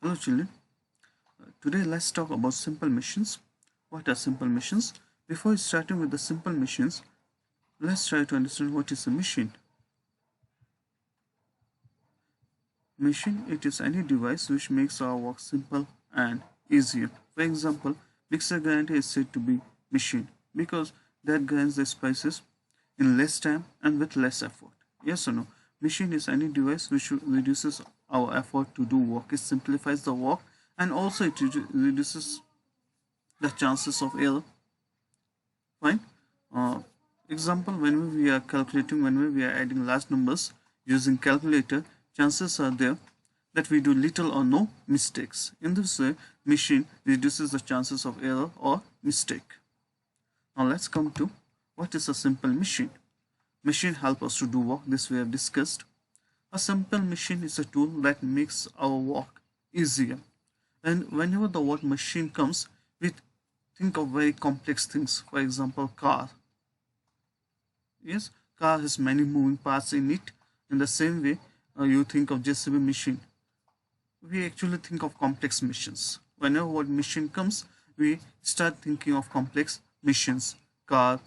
Hello children, today let's talk about simple machines. What are simple machines? Before starting with the simple machines, let's try to understand what is a machine. Machine, it is any device which makes our work simple and easier. For example, mixer grinder is said to be machine because that grinds the spices in less time and with less effort. Yes or no? Machine is any device which reduces our effort to do work. It simplifies the work and also it reduces the chances of error. Fine. uh, Example, whenever we are calculating, whenever we are adding large numbers using calculator, chances are there that we do little or no mistakes. In this way, machine reduces the chances of error or mistake. Now let's come to what is a simple machine. Machine help us to do work. This we have discussed. A simple machine is a tool that makes our work easier. And whenever the word machine comes, we think of very complex things. For example, car. Yes, car has many moving parts in it. In the same way, you think of JCB machine. We actually think of complex machines. Whenever word machine comes, we start thinking of complex machines. Car,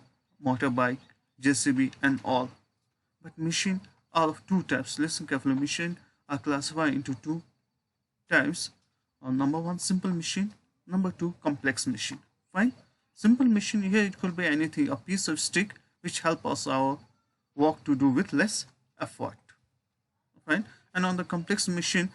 motorbike, JCB and all. But machine are of two types. Listen carefully. Machine are classified into two types. Number one, simple machine. Number two, complex machine. Fine. Simple machine, here it could be anything. A piece of stick which help us our work to do with less effort. Fine. And on the complex machine,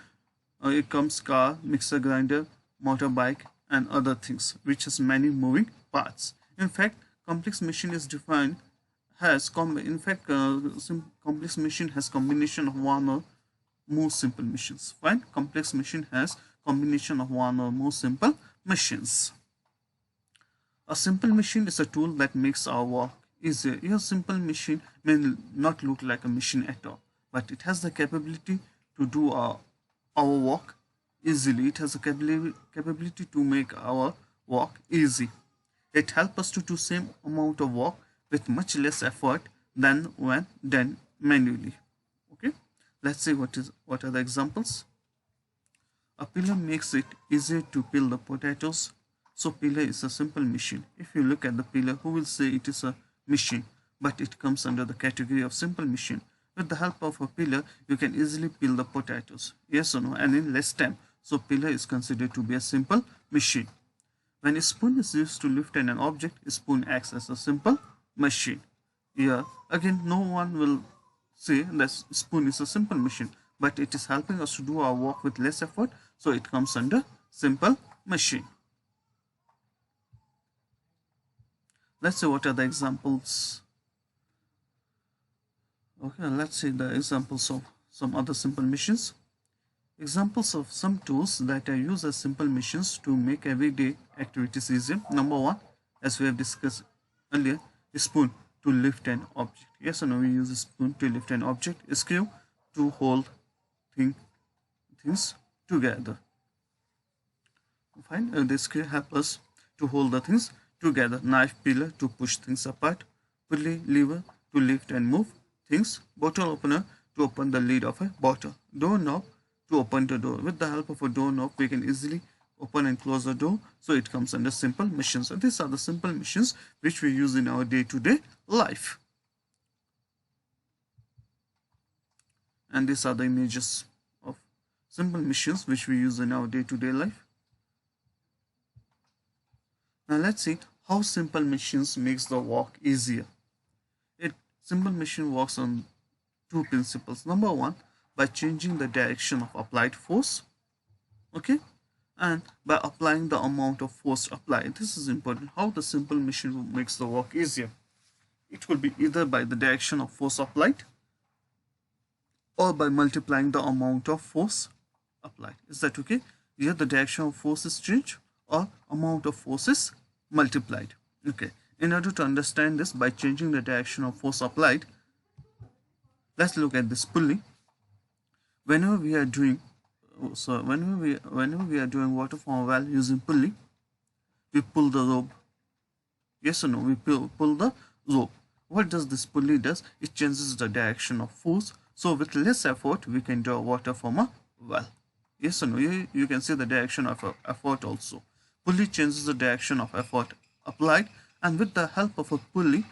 it comes car, mixer grinder, motorbike and other things which has many moving parts. In fact, complex machine is defined has complex machine has combination of one or more simple machines. Fine. Complex machine has combination of one or more simple machines. A simple machine is a tool that makes our work easier. A simple machine may not look like a machine at all, but it has the capability to do our work easily. It has the capability to make our work easy. It helps us to do same amount of work with much less effort than when done manually. Okay, let's see what are the examples. A peeler makes it easier to peel the potatoes. So peeler is a simple machine. If you look at the peeler, who will say it is a machine? But it comes under the category of simple machine. With the help of a peeler, you can easily peel the potatoes. Yes or no? And in less time. So peeler is considered to be a simple machine. When a spoon is used to lift an object, a spoon acts as a simple machine. Here, again, no one will say that spoon is a simple machine, but it is helping us to do our work with less effort, so it comes under simple machine. Let's see what are the examples. Okay, let's see the examples of some other simple machines. Examples of some tools that are used as simple machines to make everyday activities easier. Number one, as we have discussed earlier, a spoon to lift an object. Yes or no? We use a spoon to lift an object. A screw to hold things together. Fine. The screw help us to hold the things together. Knife, peeler to push things apart. Pulley, lever to lift and move things. Bottle opener to open the lid of a bottle. Door knob to open the door. With the help of a door knob, we can easily open and close the door, so it comes under simple machines. So these are the simple machines which we use in our day-to-day life. And these are the images of simple machines which we use in our day-to-day life. Now let's see how simple machines makes the work easier. Simple machine works on two principles. Number one, by changing the direction of applied force. Okay, and by applying the amount of force applied. This is important. How the simple machine makes the work easier. It will be either by the direction of force applied or by multiplying the amount of force applied. Is that okay? Here the direction of force is changed or amount of force is multiplied. Okay. In order to understand this, by changing the direction of force applied, let's look at this pulley. Whenever we are doing water from a well using pulley, we pull the rope. Yes or no? We pull the rope. What does this pulley does? It changes the direction of force. So with less effort, we can draw water from a well. Yes or no? You can see the direction of effort also. Pulley changes the direction of effort applied, and with the help of a pulley,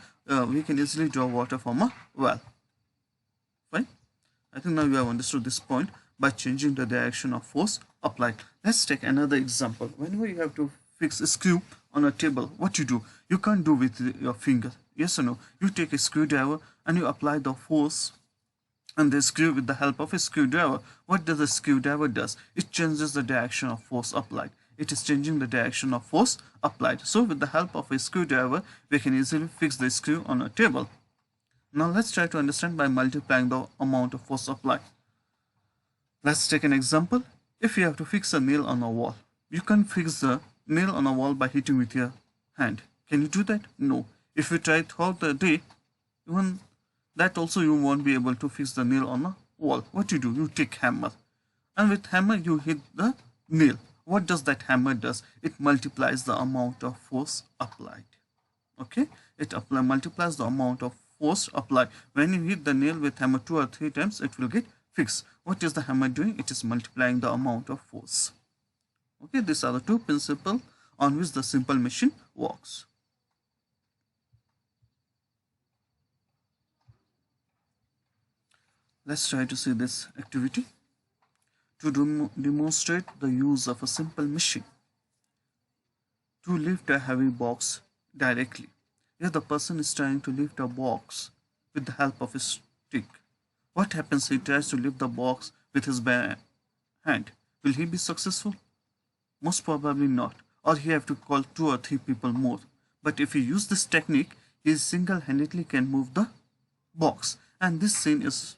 we can easily draw water from a well. Fine. I think now you have understood this point by changing the direction of force applied. Let's take another example. Whenever you have to fix a screw on a table, what you do? You can't do with your finger. Yes or no? You take a screwdriver and you apply the force and the screw with the help of a screwdriver. What does the screwdriver does? It changes the direction of force applied. It is changing the direction of force applied. So with the help of a screwdriver, we can easily fix the screw on a table. Now let's try to understand by multiplying the amount of force applied. Let's take an example. If you have to fix a nail on a wall, you can fix the nail on a wall by hitting with your hand. Can you do that? No. If you try throughout the day, even that also you won't be able to fix the nail on a wall. What you do? You take hammer, and with hammer you hit the nail. What does that hammer does? It multiplies the amount of force applied. Okay, it multiplies the amount of force applied. When you hit the nail with hammer 2 or 3 times, it will get fixed. What is the hammer doing? It is multiplying the amount of force. Okay, these are the two principles on which the simple machine works. Let's try to see this activity. To demonstrate the use of a simple machine to lift a heavy box directly. Here the person is trying to lift a box with the help of a stick. What happens? He tries to lift the box with his bare hand. Will he be successful? Most probably not. Or he have to call 2 or 3 people more. But if he use this technique, he single-handedly can move the box. And this scene is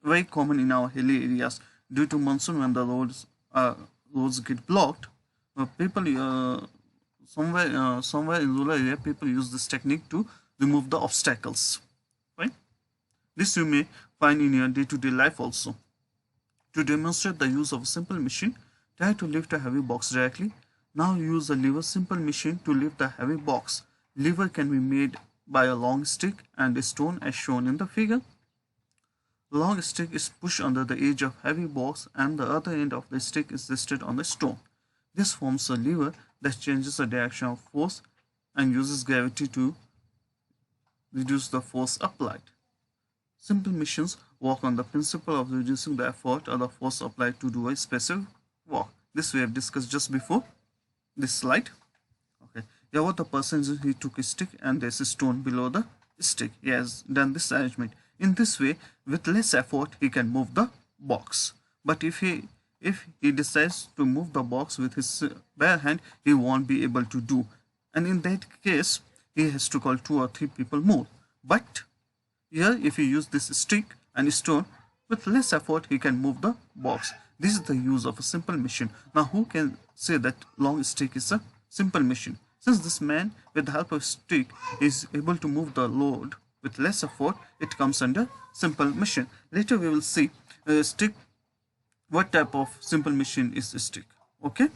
very common in our hilly areas. Due to monsoon, when the roads get blocked, people somewhere in rural area, people use this technique to remove the obstacles. Right? This you may find in your day-to-day life also. To demonstrate the use of a simple machine, try to lift a heavy box directly. Now use a lever simple machine to lift the heavy box. Lever can be made by a long stick and a stone as shown in the figure. Long stick is pushed under the edge of heavy box and the other end of the stick is rested on the stone. This forms a lever that changes the direction of force and uses gravity to reduce the force applied. Simple machines work on the principle of reducing the effort or the force applied to do a specific work. This we have discussed just before this slide. Okay. Here what the person is, he took a stick and there's a stone below the stick. He has done this arrangement. In this way, with less effort, he can move the box. But if he decides to move the box with his bare hand, he won't be able to do. And in that case, he has to call 2 or 3 people more. But here, if he use this stick and stone, with less effort, he can move the box. This is the use of a simple machine. Now, who can say that long stick is a simple machine? Since this man, with the help of stick, is able to move the load with less effort, it comes under simple machine. Later, we will see stick. What type of simple machine is a stick? Okay.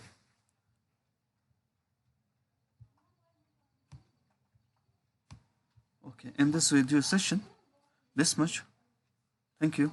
Okay. In this video session, this much. Thank you.